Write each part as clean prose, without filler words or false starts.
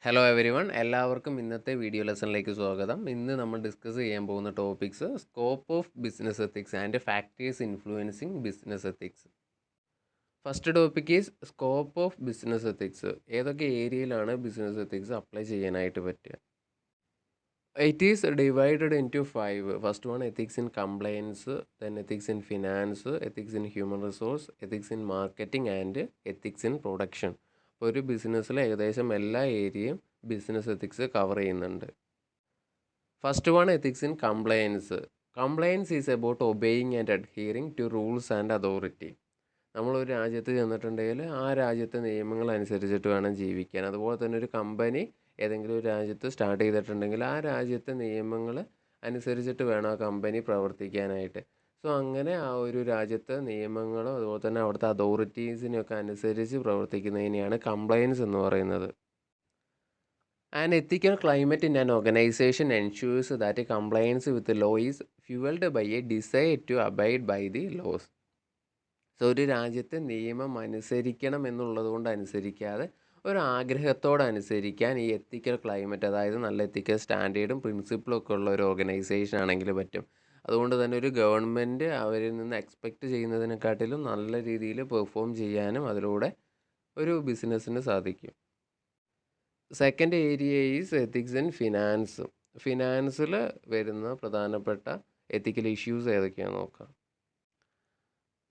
Hello every one, എല്ലാവർക്കും ഇന്നത്തെ video ലെസണിലേക്ക് സ്വാഗതം. ഇന്ന് നമ്മൾ ഡിസ്കസ് ചെയ്യാൻ പോകുന്ന topics scope of business ethics and factors influencing business ethics. First topic is scope of business ethics. ഏതൊക്കെ ഏരിയയിലാണ് ബിസിനസ് എത്തിക്സ് അപ്ലൈ ചെയ്യാനായിട്ട് പറ്റുക? It is divided into 5. First one ethics in compliance, then ethics in finance, ethics in human resource, ethics in marketing and ethics in production. ഒരു ബിസിനസ്സിൽ ഏകദേശം എല്ലാ ഏരിയയും business ethics cover ചെയ്യുന്നുണ്ട്. First one ethics in compliance. Compliance is about obeying and adhering to rules and authority. നമ്മളൊരു രാജ്യത്ത് ചെന്നിട്ടുണ്ടെങ്കിൽ ആ രാജ്യത്തെ നിയമങ്ങൾ അനുസരിച്ചിട്ട് വേണം ജീവിക്കാൻ. അതുപോലെ തന്നെ ഒരു കമ്പനി ഏതെങ്കിലും ഒരു രാജ്യത്ത് സ്റ്റാർട്ട് ചെയ്തിട്ടുണ്ടെങ്കിൽ ആ രാജ്യത്തെ നിയമങ്ങൾ അനുസരിച്ചിട്ട് വേണം ആ കമ്പനി പ്രവർത്തിക്കാനായിട്ട്. സോ അങ്ങനെ ആ ഒരു രാജ്യത്തെ നിയമങ്ങളും അതുപോലെ തന്നെ അവിടുത്തെ അതോറിറ്റീസിനെയൊക്കെ അനുസരിച്ച് പ്രവർത്തിക്കുന്നതിനെയാണ് കംപ്ലയൻസ് എന്ന് പറയുന്നത്. An ethical climate in an organization ensures that a compliance with the law is fueled by a desire to abide by the laws. So ഒരു രാജ്യത്തെ നിയമം അനുസരിക്കണം എന്നുള്ളത് കൊണ്ട് അനുസരിക്കാതെ ഒരു ആഗ്രഹത്തോടെ അനുസരിക്കാൻ ഈ എത്തിക്കൽ ക്ലൈമറ്റ്, അതായത് നല്ല എത്തിക്കൽ സ്റ്റാൻഡേർഡും പ്രിൻസിപ്പിളും ഒക്കെ ഉള്ള ഒരു ഓർഗനൈസേഷൻ ആണെങ്കിൽ പറ്റും. അതുകൊണ്ട് തന്നെ ഒരു ഗവൺമെൻറ് അവരിൽ നിന്ന് എക്സ്പെക്റ്റ് ചെയ്യുന്നതിനെക്കാട്ടിലും നല്ല രീതിയിൽ പെർഫോം ചെയ്യാനും അതിലൂടെ ഒരു ബിസിനസ്സിന് സാധിക്കും. Second area is ethics in finance. ഫിനാൻസിൽ വരുന്ന പ്രധാനപ്പെട്ട എത്തിക്കൽ ഇഷ്യൂസ് ഏതൊക്കെയാണെന്ന് നോക്കാം.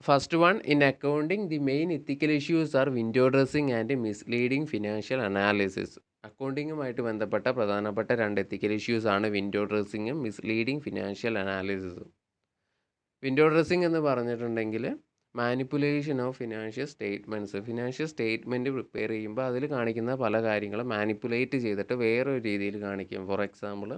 First one, in accounting the main ethical issues are window dressing and misleading financial analysis. അക്കൗണ്ടിങ്ങുമായിട്ട് ബന്ധപ്പെട്ട പ്രധാനപ്പെട്ട രണ്ട് എത്തിക്കൽ ഇഷ്യൂസ് ആണ് വിൻഡോ ഡ്രസ്സിങ്ങും മിസ്ലീഡിംഗ് ഫിനാൻഷ്യൽ അനാലിസിസും. വിൻഡോ ഡ്രസ്സിംഗ് എന്ന് പറഞ്ഞിട്ടുണ്ടെങ്കിൽ manipulation of financial statements. Financial statement prepare ചെയ്യുമ്പോൾ അതിൽ കാണിക്കുന്ന പല കാര്യങ്ങളും മാനിപ്പുലേറ്റ് ചെയ്തിട്ട് വേറൊരു രീതിയിൽ കാണിക്കും. ഫോർ എക്സാമ്പിൾ,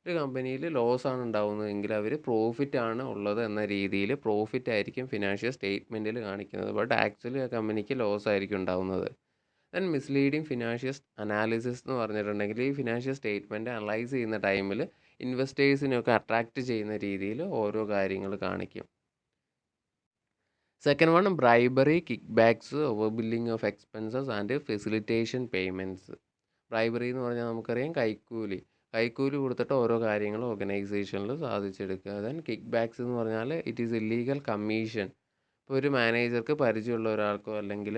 ഒരു കമ്പനിയിൽ ലോസ് ആണ് ഉണ്ടാകുന്നതെങ്കിൽ അവർ പ്രോഫിറ്റ് ആണ് ഉള്ളത് എന്ന രീതിയിൽ പ്രോഫിറ്റ് ആയിരിക്കും ഫിനാൻഷ്യൽ സ്റ്റേറ്റ്മെൻറ്റിൽ കാണിക്കുന്നത്, ബട്ട് ആക്ച്വലി ആ കമ്പനിക്ക് ലോസ് ആയിരിക്കും ഉണ്ടാകുന്നത്. ദെൻ മിസ്ലീഡിങ് ഫിനാൻഷ്യൽ അനാലിസിസ് എന്ന് പറഞ്ഞിട്ടുണ്ടെങ്കിൽ ഈ ഫിനാൻഷ്യൽ സ്റ്റേറ്റ്മെൻറ്റ് അനലൈസ് ചെയ്യുന്ന ടൈമിൽ ഇൻവെസ്റ്റേഴ്സിനെയൊക്കെ അട്രാക്റ്റ് ചെയ്യുന്ന രീതിയിൽ ഓരോ കാര്യങ്ങൾ കാണിക്കും. Second one, bribery, kick backs, over billing of expenses and facilitation payments. Bribery എന്ന് പറഞ്ഞാൽ നമുക്കറിയാം കൈക്കൂലി. കൈക്കൂലി കൊടുത്തിട്ട് ഓരോ കാര്യങ്ങളും ഓർഗനൈസേഷനിൽ സാധിച്ചെടുക്കുക. ദെൻ കിക്ക് ബാക്സ് എന്ന് പറഞ്ഞാൽ ഇറ്റ് ഈസ് ഇല്ലീഗൽ കമ്മീഷൻ. ഇപ്പോൾ ഒരു മാനേജർക്ക് പരിചയമുള്ള ഒരാൾക്കോ അല്ലെങ്കിൽ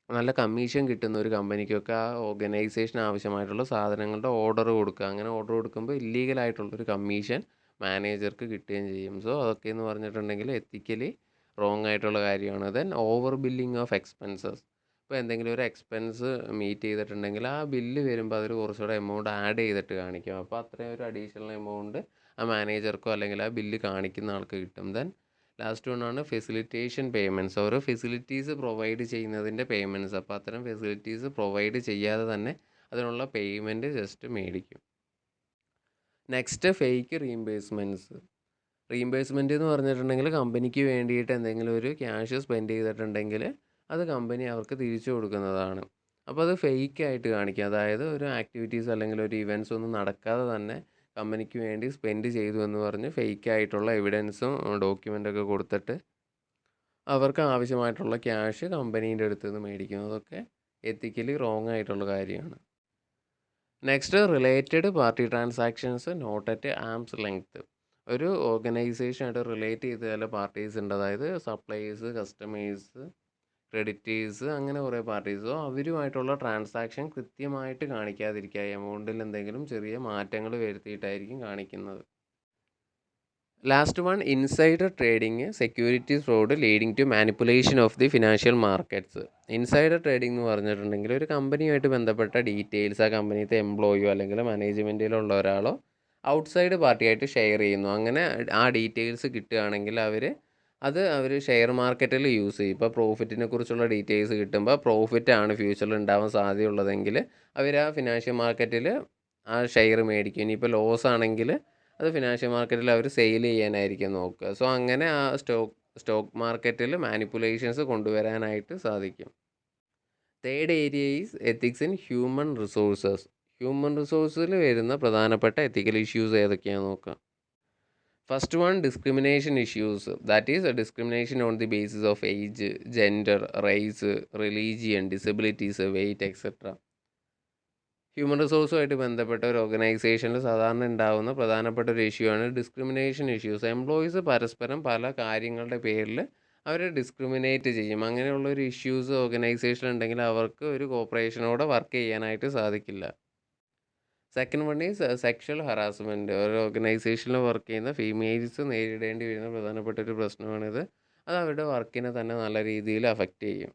നല്ല കമ്മീഷൻ കിട്ടുന്ന ഒരു കമ്പനിക്കൊക്കെ ആ ഓർഗനൈസേഷൻ ആവശ്യമായിട്ടുള്ള സാധനങ്ങളുടെ ഓർഡർ കൊടുക്കുക. അങ്ങനെ ഓർഡർ കൊടുക്കുമ്പോൾ ഇല്ലീഗലായിട്ടുള്ളൊരു കമ്മീഷൻ മാനേജർക്ക് കിട്ടുകയും ചെയ്യും. സോ അതൊക്കെ എന്ന് പറഞ്ഞിട്ടുണ്ടെങ്കിൽ എത്തിക്കലി റോങ് ആയിട്ടുള്ള കാര്യമാണ്. Then over billing of expenses. ഇപ്പോൾ എന്തെങ്കിലും ഒരു എക്സ്പെൻസ് മീറ്റ് ചെയ്തിട്ടുണ്ടെങ്കിൽ ആ ബില്ല് വരുമ്പോൾ അതിൽ കുറച്ചുകൂടെ എമൗണ്ട് ആഡ് ചെയ്തിട്ട് കാണിക്കും. അപ്പോൾ അത്രയും ഒരു അഡീഷണൽ എമൗണ്ട് ആ മാനേജർക്കോ അല്ലെങ്കിൽ ആ ബില്ല് കാണിക്കുന്ന ആൾക്ക് കിട്ടും. ദെൻ ലാസ്റ്റ് വണ്ണാണ് ഫെസിലിറ്റേഷൻ പേയ്മെൻറ്റ്സ്. ഓരോ ഫെസിലിറ്റീസ് പ്രൊവൈഡ് ചെയ്യുന്നതിൻ്റെ പേയ്മെൻറ്റ്സ്. അപ്പോൾ അത്തരം ഫെസിലിറ്റീസ് പ്രൊവൈഡ് ചെയ്യാതെ തന്നെ അതിനുള്ള പേയ്മെൻറ്റ് ജസ്റ്റ് മേടിക്കും. Next, fake reimbursements. റീംബേഴ്സ്മെൻറ്റ് എന്ന് പറഞ്ഞിട്ടുണ്ടെങ്കിൽ കമ്പനിക്ക് വേണ്ടിയിട്ട് എന്തെങ്കിലും ഒരു ക്യാഷ് സ്പെൻഡ് ചെയ്തിട്ടുണ്ടെങ്കിൽ അത് കമ്പനി അവർക്ക് തിരിച്ചു കൊടുക്കുന്നതാണ്. അപ്പോൾ അത് ഫേക്ക് ആയിട്ട് കാണിക്കുക. അതായത് ഒരു ആക്ടിവിറ്റീസ് അല്ലെങ്കിൽ ഒരു ഇവൻറ്റ്സ് ഒന്നും നടക്കാതെ തന്നെ കമ്പനിക്ക് വേണ്ടി സ്പെൻഡ് ചെയ്തു എന്ന് പറഞ്ഞ് ഫേക്ക് ആയിട്ടുള്ള എവിഡൻസും ഡോക്യുമെൻ്റൊക്കെ കൊടുത്തിട്ട് അവർക്ക് ആവശ്യമായിട്ടുള്ള ക്യാഷ് കമ്പനീൻ്റെ അടുത്ത് നിന്ന് മേടിക്കുന്നതൊക്കെ എത്തിക്കലി റോങ് ആയിട്ടുള്ള കാര്യമാണ്. Next, related party transactions not at arm's length. ഒരു ഓർഗനൈസേഷനായിട്ട് റിലേറ്റ് ചെയ്ത ചില പാർട്ടീസ് ഉണ്ട്, അതായത് സപ്ലയേഴ്സ്, കസ്റ്റമേഴ്സ്, ക്രെഡിറ്റേഴ്സ്, അങ്ങനെ കുറേ പാർട്ടീസോ അവരുമായിട്ടുള്ള ട്രാൻസാക്ഷൻ കൃത്യമായിട്ട് കാണിക്കാതിരിക്കുക. എമൗണ്ടിൽ എന്തെങ്കിലും ചെറിയ മാറ്റങ്ങൾ വരുത്തിയിട്ടായിരിക്കും കാണിക്കുന്നത്. Last one, insider trading, securities fraud leading to manipulation of the financial markets. Insider trading എന്ന് പറഞ്ഞിട്ടുണ്ടെങ്കിൽ ഒരു കമ്പനിയുമായിട്ട് ബന്ധപ്പെട്ട ഡീറ്റെയിൽസ് ആ കമ്പനിയിലത്തെ എംപ്ലോയിയോ അല്ലെങ്കിൽ മാനേജ്മെൻറ്റിലുള്ള ഒരാളോ ഔട്ട്സൈഡ് പാർട്ടിയായിട്ട് ഷെയർ ചെയ്യുന്നു. അങ്ങനെ ആ ഡീറ്റെയിൽസ് കിട്ടുകയാണെങ്കിൽ അവർ ഷെയർ മാർക്കറ്റിൽ യൂസ് ചെയ്യും. ഇപ്പോൾ പ്രോഫിറ്റിനെ കുറിച്ചുള്ള ഡീറ്റെയിൽസ് കിട്ടുമ്പോൾ പ്രോഫിറ്റാണ് ഫ്യൂച്ചറിൽ ഉണ്ടാവാൻ സാധ്യതയുള്ളതെങ്കിൽ അവർ ആ ഫിനാൻഷ്യൽ മാർക്കറ്റിൽ ആ ഷെയർ മേടിക്കും. ഇനിയിപ്പോൾ ലോസ് ആണെങ്കിൽ അത് ഫിനാൻഷ്യൽ മാർക്കറ്റിൽ അവർ സെയിൽ ചെയ്യാനായിരിക്കും നോക്കുക. സോ അങ്ങനെ ആ സ്റ്റോക്ക് മാർക്കറ്റിൽ മാനിപ്പുലേഷൻസ് കൊണ്ടുവരാനായിട്ട് സാധിക്കും. Third area is ethics in human resources. Human റിസോഴ്സിൽ വരുന്ന പ്രധാനപ്പെട്ട എത്തിക്കൽ ഇഷ്യൂസ് ഏതൊക്കെയാണെന്ന് നോക്കാം. First one, discrimination issues. That is discrimination on the basis of age, gender, race, religion, disabilities, weight, etcetera. Human റിസോഴ്സുമായിട്ട് ബന്ധപ്പെട്ട ഒരു ഓർഗനൈസേഷനിൽ സാധാരണ ഉണ്ടാകുന്ന പ്രധാനപ്പെട്ട ഒരു ഇഷ്യൂ ആണ് ഡിസ്ക്രിമിനേഷൻ ഇഷ്യൂസ്. എംപ്ലോയീസ് പരസ്പരം പല കാര്യങ്ങളുടെ പേരിൽ അവരെ ഡിസ്ക്രിമിനേറ്റ് ചെയ്യും. അങ്ങനെയുള്ള ഒരു ഇഷ്യൂസ് ഓർഗനൈസേഷൻ ഉണ്ടെങ്കിൽ അവർക്ക് ഒരു കോർപ്പറേഷനോടെ വർക്ക് ചെയ്യാനായിട്ട് സാധിക്കില്ല. Second one is sexual harassment. ഒരു ഓർഗനൈസേഷനിൽ വർക്ക് ചെയ്യുന്ന ഫീമെയിൽസ് നേരിടേണ്ടി വരുന്ന പ്രധാനപ്പെട്ട ഒരു പ്രശ്നമാണിത്. അത് അവരുടെ വർക്കിനെ തന്നെ നല്ല രീതിയിൽ അഫക്റ്റ് ചെയ്യും.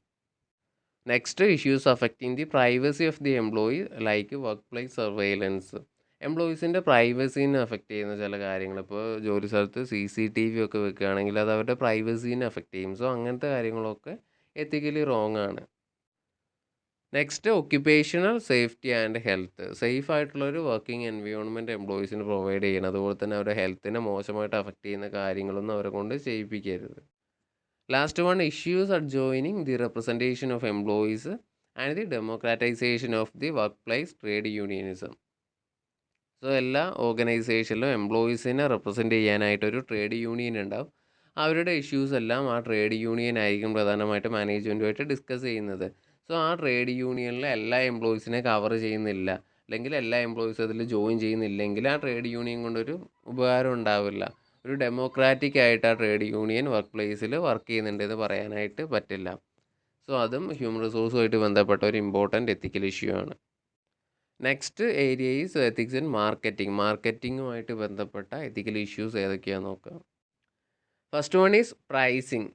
Next issues affecting the privacy of the employee like workplace surveillance. എംപ്ലോയീസിൻ്റെ പ്രൈവസീനെ അഫക്റ്റ് ചെയ്യുന്ന ചില കാര്യങ്ങൾ, ഇപ്പോൾ ജോലി സ്ഥലത്ത് CCTV ഒക്കെ വെക്കുകയാണെങ്കിൽ അത് അവരുടെ പ്രൈവസീനെ അഫക്റ്റ് ചെയ്യും. സോ അങ്ങനത്തെ കാര്യങ്ങളൊക്കെ എത്തിക്കലി റോങ് ആണ്. Next occupational safety and health. Safe ആയിട്ടുള്ളൊരു വർക്കിംഗ് എൻവയോൺമെൻറ്റ് എംപ്ലോയീസിന് പ്രൊവൈഡ് ചെയ്യണം. അതുപോലെ തന്നെ അവരുടെ ഹെൽത്തിനെ മോശമായിട്ട് അഫക്റ്റ് ചെയ്യുന്ന കാര്യങ്ങളൊന്നും അവരെ കൊണ്ട് ചെയ്യിപ്പിക്കരുത്. Last one issues adjoining the representation of employees and the democratization of the workplace trade unionism. So എല്ലാ ഓർഗനൈസേഷനിലും എംപ്ലോയീസിനെ റെപ്രസെൻറ്റ് ചെയ്യാനായിട്ടൊരു ട്രേഡ് യൂണിയൻ ഉണ്ടാവും. അവരുടെ ഇഷ്യൂസ് എല്ലാം ആ ട്രേഡ് യൂണിയൻ ആയിരിക്കും പ്രധാനമായിട്ട് മാനേജ്മെൻറ്റുമായിട്ട് ഡിസ്കസ് ചെയ്യുന്നത്. സോ ആ ട്രേഡ് യൂണിയനിൽ എല്ലാ എംപ്ലോയീസിനെ കവർ ചെയ്യുന്നില്ല, അല്ലെങ്കിൽ എല്ലാ എംപ്ലോയീസും അതിൽ ജോയിൻ ചെയ്യുന്നില്ലെങ്കിൽ ആ ട്രേഡ് യൂണിയൻ കൊണ്ടൊരു ഉപകാരം ഉണ്ടാവില്ല. ഒരു ഡെമോക്രാറ്റിക് ആയിട്ട് ആ ട്രേഡ് യൂണിയൻ വർക്ക് പ്ലേസിൽ വർക്ക് ചെയ്യുന്നുണ്ടെന്ന് പറയാനായിട്ട് പറ്റില്ല. സോ അതും ഹ്യൂമൻ റിസോഴ്സുമായിട്ട് ബന്ധപ്പെട്ട ഒരു ഇമ്പോർട്ടൻറ്റ് എത്തിക്കൽ ഇഷ്യൂ ആണ്. Next area is ethics in marketing. മാർക്കറ്റിങ്ങുമായിട്ട് ബന്ധപ്പെട്ട എത്തിക്കൽ ഇഷ്യൂസ് ഏതൊക്കെയാണെന്ന് നോക്കാം. First one is pricing.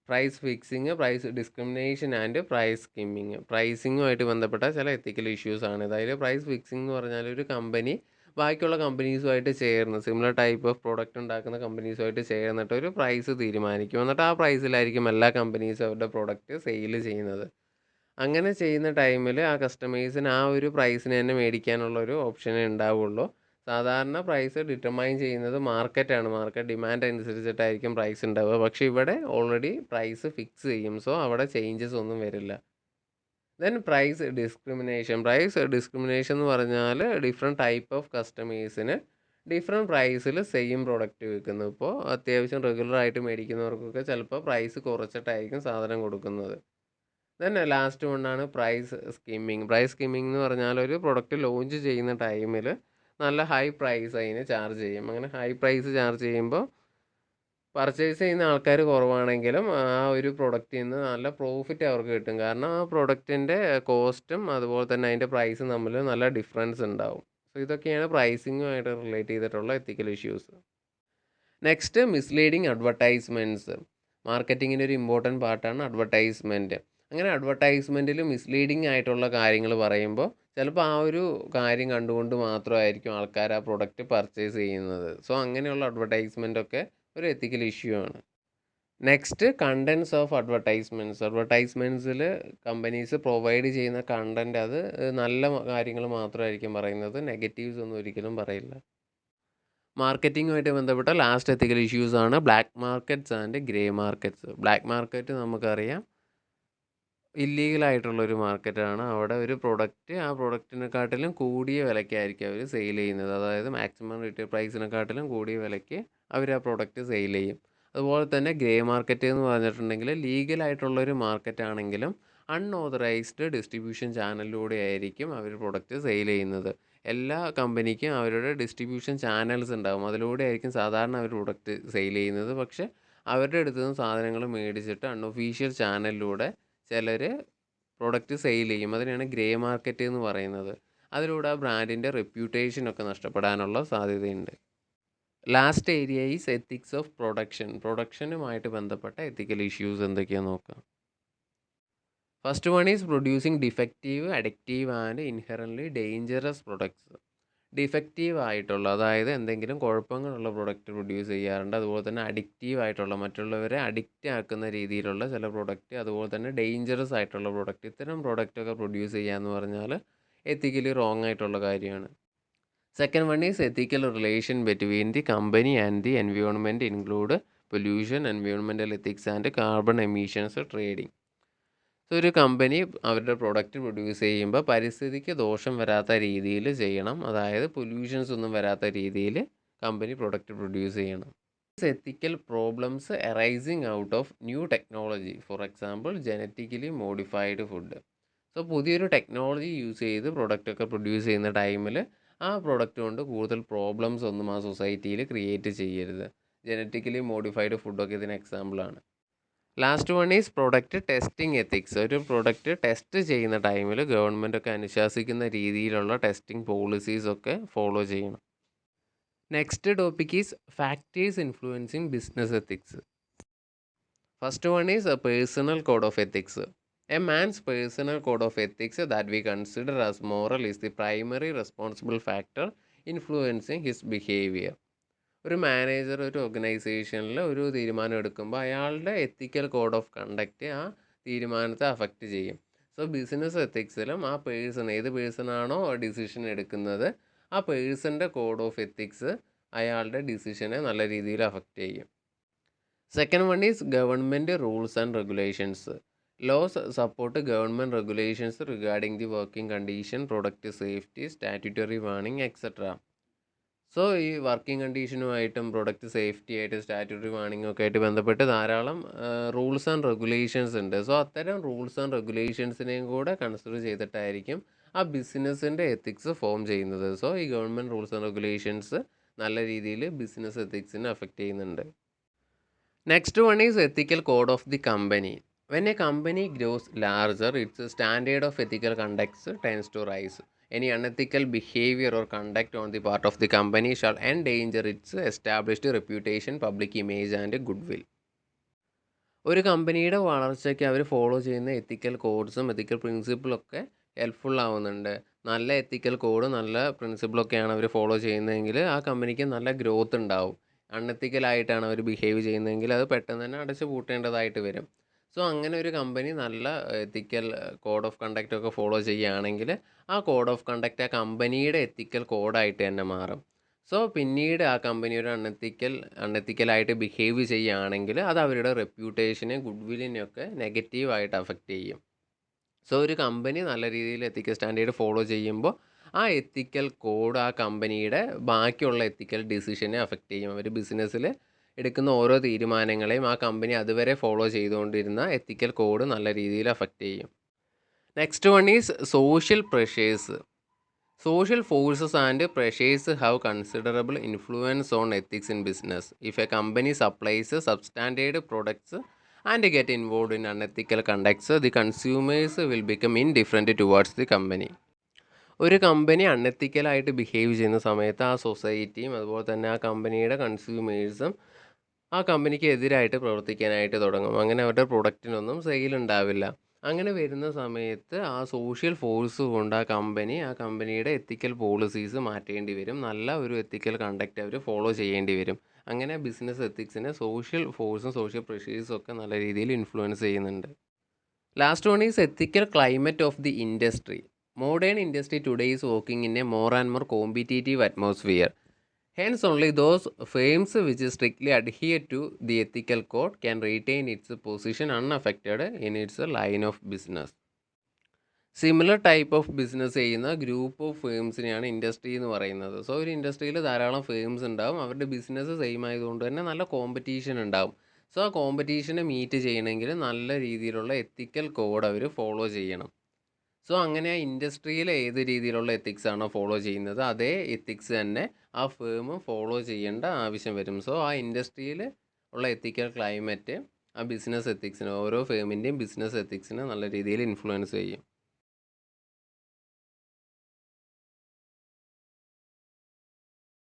Price fixing, price discrimination and price skimming. പ്രൈസിങ്ങുമായിട്ട് ബന്ധപ്പെട്ട ചില എത്തിക്കൽ ഇഷ്യൂസ് ആണ്. അതായത് പ്രൈസ് ഫിക്സിംഗ് എന്ന് പറഞ്ഞാൽ ഒരു കമ്പനി ബാക്കിയുള്ള കമ്പനീസുമായിട്ട് ചേർന്ന് സിമിലർ ടൈപ്പ് ഓഫ് പ്രോഡക്റ്റ് ഉണ്ടാക്കുന്ന കമ്പനീസുമായിട്ട് ചേർന്നിട്ട് ഒരു പ്രൈസ് തീരുമാനിക്കും. എന്നിട്ട് ആ പ്രൈസിലായിരിക്കും എല്ലാ കമ്പനീസും അവരുടെ പ്രോഡക്റ്റ് സെയിൽ ചെയ്യുന്നത്. അങ്ങനെ ചെയ്യുന്ന ടൈമിൽ ആ കസ്റ്റമേഴ്സിന് ആ ഒരു പ്രൈസിന് തന്നെ മേടിക്കാനുള്ള ഒരു ഓപ്ഷനേ ഉണ്ടാവുള്ളൂ. സാധാരണ പ്രൈസ് ഡിറ്റർമൈൻ ചെയ്യുന്നത് മാർക്കറ്റാണ്. മാർക്കറ്റ് ഡിമാൻഡ് അനുസരിച്ചിട്ടായിരിക്കും പ്രൈസ് ഉണ്ടാവുക. പക്ഷേ ഇവിടെ ഓൾറെഡി പ്രൈസ് ഫിക്സ് ചെയ്യും. സോ അവിടെ ചേഞ്ചസ് ഒന്നും വരില്ല. Then price discrimination. Price discrimination എന്ന് പറഞ്ഞാൽ ഡിഫറെൻറ്റ് ടൈപ്പ് ഓഫ് കസ്റ്റമേഴ്സിന് ഡിഫറെൻറ്റ് പ്രൈസിൽ സെയിം പ്രോഡക്റ്റ് വിൽക്കുന്നു. ഇപ്പോൾ അത്യാവശ്യം റെഗുലറായിട്ട് മേടിക്കുന്നവർക്കൊക്കെ ചിലപ്പോൾ പ്രൈസ് കുറച്ചിട്ടായിരിക്കും സാധനം കൊടുക്കുന്നത്. ദെൻ ലാസ്റ്റ് വണ്ണാണ് പ്രൈസ് സ്കിമ്മിങ്. പ്രൈസ് സ്കിമ്മിങ് എന്ന് പറഞ്ഞാൽ ഒരു പ്രൊഡക്റ്റ് ലോഞ്ച് ചെയ്യുന്ന ടൈമിൽ നല്ല ഹൈ പ്രൈസ് അതിന് ചാർജ് ചെയ്യും. അങ്ങനെ ഹൈ പ്രൈസ് ചാർജ് ചെയ്യുമ്പോൾ പർച്ചേസ് ചെയ്യുന്ന ആൾക്കാർ കുറവാണെങ്കിലും ആ ഒരു പ്രൊഡക്റ്റിൽ നിന്ന് നല്ല പ്രോഫിറ്റ് അവർക്ക് കിട്ടും. കാരണം ആ പ്രൊഡക്റ്റിൻ്റെ കോസ്റ്റും അതുപോലെ തന്നെ അതിൻ്റെ പ്രൈസും തമ്മിൽ നല്ല ഡിഫറൻസ് ഉണ്ടാവും. സോ ഇതൊക്കെയാണ് പ്രൈസിങ്ങുമായിട്ട് റിലേറ്റ് ചെയ്തിട്ടുള്ള ethical issues. Next misleading advertisements. മാർക്കറ്റിങ്ങിൻ്റെ ഒരു ഇമ്പോർട്ടൻറ്റ് പാർട്ടാണ് അഡ്വർടൈസ്മെൻറ്റ്. അങ്ങനെ അഡ്വർടൈസ്മെൻറ്റിൽ മിസ്ലീഡിങ് ആയിട്ടുള്ള കാര്യങ്ങൾ പറയുമ്പോൾ ചിലപ്പോൾ ആ ഒരു കാര്യം കണ്ടുകൊണ്ട് മാത്രമായിരിക്കും ആൾക്കാർ ആ പ്രൊഡക്റ്റ് പർച്ചേസ് ചെയ്യുന്നത്. സോ അങ്ങനെയുള്ള അഡ്വർടൈസ്മെൻറ്റൊക്കെ ഒരു എത്തിക്കൽ ഇഷ്യൂ ആണ്. Next contents of advertisements. അഡ്വർടൈസ്മെൻറ്റ്സിൽ കമ്പനീസ് പ്രൊവൈഡ് ചെയ്യുന്ന കണ്ടൻറ്റ് അത് നല്ല കാര്യങ്ങൾ മാത്രമായിരിക്കും പറയുന്നത്, നെഗറ്റീവ്സ് ഒന്നും ഒരിക്കലും പറയില്ല. മാർക്കറ്റിങ്ങുമായിട്ട് ബന്ധപ്പെട്ട ലാസ്റ്റ് എത്തിക്കൽ ഇഷ്യൂസ് ആണ് black markets and grey markets. Black market നമുക്കറിയാം ഇല്ലീഗലായിട്ടുള്ളൊരു മാർക്കറ്റാണ്. അവിടെ ഒരു പ്രൊഡക്റ്റ് ആ പ്രൊഡക്റ്റിനെക്കാട്ടിലും കൂടിയ വിലയ്ക്കായിരിക്കും അവർ സെയിൽ ചെയ്യുന്നത്. അതായത് മാക്സിമം റീറ്റെയിൽ പ്രൈസിനെക്കാട്ടിലും കൂടിയ വിലയ്ക്ക് അവർ ആ പ്രൊഡക്റ്റ് സെയിൽ ചെയ്യും. അതുപോലെ തന്നെ ഗ്രേ മാർക്കറ്റ് എന്ന് പറഞ്ഞിട്ടുണ്ടെങ്കിൽ ലീഗലായിട്ടുള്ളൊരു മാർക്കറ്റ് ആണെങ്കിലും അൺഓതറൈസ്ഡ് ഡിസ്ട്രിബ്യൂഷൻ ചാനലിലൂടെ ആയിരിക്കും അവർ പ്രൊഡക്റ്റ് സെയിൽ ചെയ്യുന്നത്. എല്ലാ കമ്പനിക്കും അവരുടെ ഡിസ്ട്രിബ്യൂഷൻ ചാനൽസ് ഉണ്ടാകും. അതിലൂടെ ആയിരിക്കും സാധാരണ അവർ പ്രൊഡക്റ്റ് സെയിൽ ചെയ്യുന്നത്. പക്ഷേ അവരുടെ അടുത്ത് നിന്ന് സാധനങ്ങൾ മേടിച്ചിട്ട് അൺഒഫീഷ്യൽ ചാനലിലൂടെ ചിലർ പ്രൊഡക്റ്റ് സെയിൽ ചെയ്യും. അതിനാണ് ഗ്രേ മാർക്കറ്റ് എന്ന് പറയുന്നത്. അതിലൂടെ ആ ബ്രാൻഡിൻ്റെ റെപ്യൂട്ടേഷനൊക്കെ നഷ്ടപ്പെടാനുള്ള സാധ്യതയുണ്ട്. Last area is ethics of production. പ്രൊഡക്ഷനുമായിട്ട് ബന്ധപ്പെട്ട എത്തിക്കൽ ഇഷ്യൂസ് എന്തൊക്കെയാണെന്ന് നോക്കാം. First one is producing defective, addictive and inherently dangerous products. Defective ആയിട്ടുള്ള, അതായത് എന്തെങ്കിലും കുഴപ്പങ്ങളുള്ള പ്രൊഡക്റ്റ് പ്രൊഡ്യൂസ് ചെയ്യാറുണ്ട്. അതുപോലെ തന്നെ അഡിക്റ്റീവ് ആയിട്ടുള്ള, മറ്റുള്ളവരെ അഡിക്റ്റ് ആക്കുന്ന രീതിയിലുള്ള ചില പ്രൊഡക്റ്റ്, അതുപോലെ തന്നെ ഡേഞ്ചറസ് ആയിട്ടുള്ള പ്രൊഡക്റ്റ്. ഇത്തരം പ്രൊഡക്റ്റൊക്കെ പ്രൊഡ്യൂസ് ചെയ്യുക എന്ന് പറഞ്ഞാൽ എത്തിക്കലി റോങ് ആയിട്ടുള്ള കാര്യമാണ്. Second one is ethical relation between the company and the environment include pollution, environmental ethics and carbon emissions trading. So ഒരു കമ്പനി അവരുടെ പ്രൊഡക്റ്റ് പ്രൊഡ്യൂസ് ചെയ്യുമ്പോൾ പരിസ്ഥിതിക്ക് ദോഷം വരാത്ത രീതിയിൽ ചെയ്യണം. അതായത് പൊല്യൂഷൻസ് ഒന്നും വരാത്ത രീതിയിൽ കമ്പനി പ്രൊഡക്റ്റ് പ്രൊഡ്യൂസ് ചെയ്യണം. Ethical problems arising out of new technology, for example genetically modified food. So പുതിയൊരു ടെക്നോളജി യൂസ് ചെയ്ത് പ്രൊഡക്റ്റൊക്കെ പ്രൊഡ്യൂസ് ചെയ്യുന്ന ടൈമിൽ ആ പ്രൊഡക്റ്റ് കൊണ്ട് കൂടുതൽ പ്രോബ്ലംസ് ഒന്നും ആ സൊസൈറ്റിയിൽ ക്രിയേറ്റ് ചെയ്യരുത്. ജനറ്റിക്കലി മോഡിഫൈഡ് ഫുഡൊക്കെ ഇതിന് എക്സാമ്പിളാണ്. Last one is product testing ethics. ഒരു പ്രൊഡക്റ്റ് ടെസ്റ്റ് ചെയ്യുന്ന ടൈമിൽ ഗവൺമെൻറ്റൊക്കെ അനുശാസിക്കുന്ന രീതിയിലുള്ള ടെസ്റ്റിംഗ് പോളിസീസൊക്കെ ഫോളോ ചെയ്യണം. Next topic is factors influencing business ethics. First one is A personal code of ethics. A man's personal code of ethics that we consider as moral is the primary responsible factor influencing his behaviour. ഒരു manager ഒരു ഓർഗനൈസേഷനിൽ ഒരു തീരുമാനം എടുക്കുമ്പോൾ അയാളുടെ എത്തിക്കൽ code of conduct ആ തീരുമാനത്തെ affect ചെയ്യും. സോ ബിസിനസ് എത്തിക്സിലും ആ ഏത് പേഴ്സണാണോ ഡിസിഷൻ എടുക്കുന്നത് ആ പേഴ്സൻ്റെ കോഡ് ഓഫ് എത്തിക്സ് അയാളുടെ ഡിസിഷനെ നല്ല രീതിയിൽ അഫക്റ്റ് ചെയ്യും. Second one is government rules and regulations. Laws support government regulations regarding the working condition, product safety, statutory warning etcetera. So ഈ വർക്കിംഗ് കണ്ടീഷനുമായിട്ടും പ്രൊഡക്റ്റ് സേഫ്റ്റി ആയിട്ട് സ്റ്റാറ്റ്യൂട്ടറി വാർണിംഗും ഒക്കെ ആയിട്ട് ബന്ധപ്പെട്ട് ധാരാളം റൂൾസ് ആൻഡ് റെഗുലേഷൻസ് ഉണ്ട്. സോ അത്തരം റൂൾസ് ആൻഡ് റെഗുലേഷൻസിനെയും കൂടെ കൺസിഡർ ചെയ്തിട്ടായിരിക്കും ആ ബിസിനസ്സിൻ്റെ എത്തിക്സ് ഫോം ചെയ്യുന്നത്. സോ ഈ ഗവൺമെൻറ് റൂൾസ് ആൻഡ് റെഗുലേഷൻസ് നല്ല രീതിയിൽ ബിസിനസ് എത്തിക്സിനെ അഫക്റ്റ് ചെയ്യുന്നുണ്ട്. Next one is ethical code of the company. When a company grows larger its standard of ethical conducts tends to rise. Any unethical behavior or conduct on the part of the company shall endanger its established reputation, public image and goodwill. ഒരു കമ്പനിയുടെ വളർച്ചയ്ക്ക് അവർ follow ചെയ്യുന്ന എത്തിക്കൽ കോഡ്സും എത്തിക്കൽ പ്രിൻസിപ്പിളൊക്കെ helpful ആവുന്നുണ്ട്. നല്ല എത്തിക്കൽ code നല്ല പ്രിൻസിപ്പിളൊക്കെയാണ് അവർ follow ചെയ്യുന്നതെങ്കിൽ ആ കമ്പനിക്ക് നല്ല ഗ്രോത്ത് ഉണ്ടാവും. അൺഎത്തിക്കലായിട്ടാണ് അവർ ബിഹേവ് ചെയ്യുന്നതെങ്കിൽ അത് പെട്ടെന്ന് തന്നെ അടച്ചു പൂട്ടേണ്ടതായിട്ട് വരും. സോ അങ്ങനെ ഒരു കമ്പനി നല്ല എത്തിക്കൽ കോഡ് ഓഫ് കണ്ടക്റ്റ് ഒക്കെ ഫോളോ ചെയ്യുകയാണെങ്കിൽ ആ കോഡ് ഓഫ് കണ്ടക്റ്റ് ആ കമ്പനിയുടെ എത്തിക്കൽ കോഡായിട്ട് തന്നെ മാറും. സോ പിന്നീട് ആ കമ്പനി ഒരു അൺഎത്തിക്കലായിട്ട് ബിഹേവ് ചെയ്യുകയാണെങ്കിൽ അത് അവരുടെ റെപ്യൂട്ടേഷനെ ഗുഡ്വില്ലിനെയൊക്കെ നെഗറ്റീവായിട്ട് അഫക്റ്റ് ചെയ്യും. സോ ഒരു കമ്പനി നല്ല രീതിയിൽ എത്തിക്കൽ സ്റ്റാൻഡേർഡ് ഫോളോ ചെയ്യുമ്പോൾ ആ എത്തിക്കൽ കോഡ് ആ കമ്പനിയുടെ ബാക്കിയുള്ള എത്തിക്കൽ ഡിസിഷനെ അഫക്റ്റ് ചെയ്യും. അവർ ബിസിനസ്സിൽ എടുക്കുന്ന ഓരോ തീരുമാനങ്ങളെയും ആ കമ്പനി അതുവരെ ഫോളോ ചെയ്തുകൊണ്ടിരുന്ന എത്തിക്കൽ കോഡ് നല്ല രീതിയിൽ അഫക്റ്റ് ചെയ്യും. Next one is social pressures. Social forces and pressures have considerable influence on ethics in business. If a company supplies substandard products and get involved in unethical conducts, the consumers will become indifferent towards the company. ഒരു company അൺഎത്തിക്കലായിട്ട് behave ചെയ്യുന്ന സമയത്ത് ആ സൊസൈറ്റിയും അതുപോലെ തന്നെ ആ കമ്പനിയുടെ കൺസ്യൂമേഴ്സും ആ കമ്പനിക്ക് എതിരായിട്ട് പ്രവർത്തിക്കാനായിട്ട് തുടങ്ങും. അങ്ങനെ അവരുടെ പ്രൊഡക്റ്റിനൊന്നും സെയിൽ ഉണ്ടാവില്ല. അങ്ങനെ വരുന്ന സമയത്ത് ആ സോഷ്യൽ ഫോഴ്സ് കൊണ്ട് ആ കമ്പനിയുടെ എത്തിക്കൽ പോളിസീസ് മാറ്റേണ്ടി വരും. നല്ല ഒരു എത്തിക്കൽ കണ്ടക്റ്റ് അവർ ഫോളോ ചെയ്യേണ്ടി വരും. അങ്ങനെ ബിസിനസ് എത്തിക്സിനെ സോഷ്യൽ ഫോഴ്സും സോഷ്യൽ പ്രഷേഴ്സും ഒക്കെ നല്ല രീതിയിൽ ഇൻഫ്ലുവൻസ് ചെയ്യുന്നുണ്ട്. Last one is ethical climate of the industry. Modern industry today is working in A more and more competitive atmosphere. Hence, only those firms which strictly adhere to the ethical code can retain its position unaffected in its line of business. Similar type of business ചെയ്യുന്ന group of ഫേംസിനെയാണ് industry എന്ന് പറയുന്നത്. So ഒരു ഇൻഡസ്ട്രിയിൽ ധാരാളം firms ഉണ്ടാവും. അവരുടെ business same ആയതുകൊണ്ട് തന്നെ നല്ല കോമ്പറ്റീഷൻ ഉണ്ടാവും. സോ ആ കോമ്പറ്റീഷനെ മീറ്റ് ചെയ്യണമെങ്കിൽ നല്ല രീതിയിലുള്ള എത്തിക്കൽ കോഡ് അവർ ഫോളോ ചെയ്യണം. സോ അങ്ങനെ ആ ഇൻഡസ്ട്രിയിൽ ഏത് രീതിയിലുള്ള എത്തിക്സ് ആണോ ഫോളോ ചെയ്യുന്നത് അതേ എത്തിക്സ് തന്നെ ആ ഫേം ഫോളോ ചെയ്യേണ്ട ആവശ്യം വരും. സോ ആ ഇൻഡസ്ട്രിയിൽ ഉള്ള എത്തിക്കൽ ക്ലൈമറ്റ് ആ ബിസിനസ് എത്തിക്സിന് ഓരോ ഫേമിൻ്റെയും ബിസിനസ് എത്തിക്സിനെ നല്ല രീതിയിൽ ഇൻഫ്ലുവൻസ് ചെയ്യും.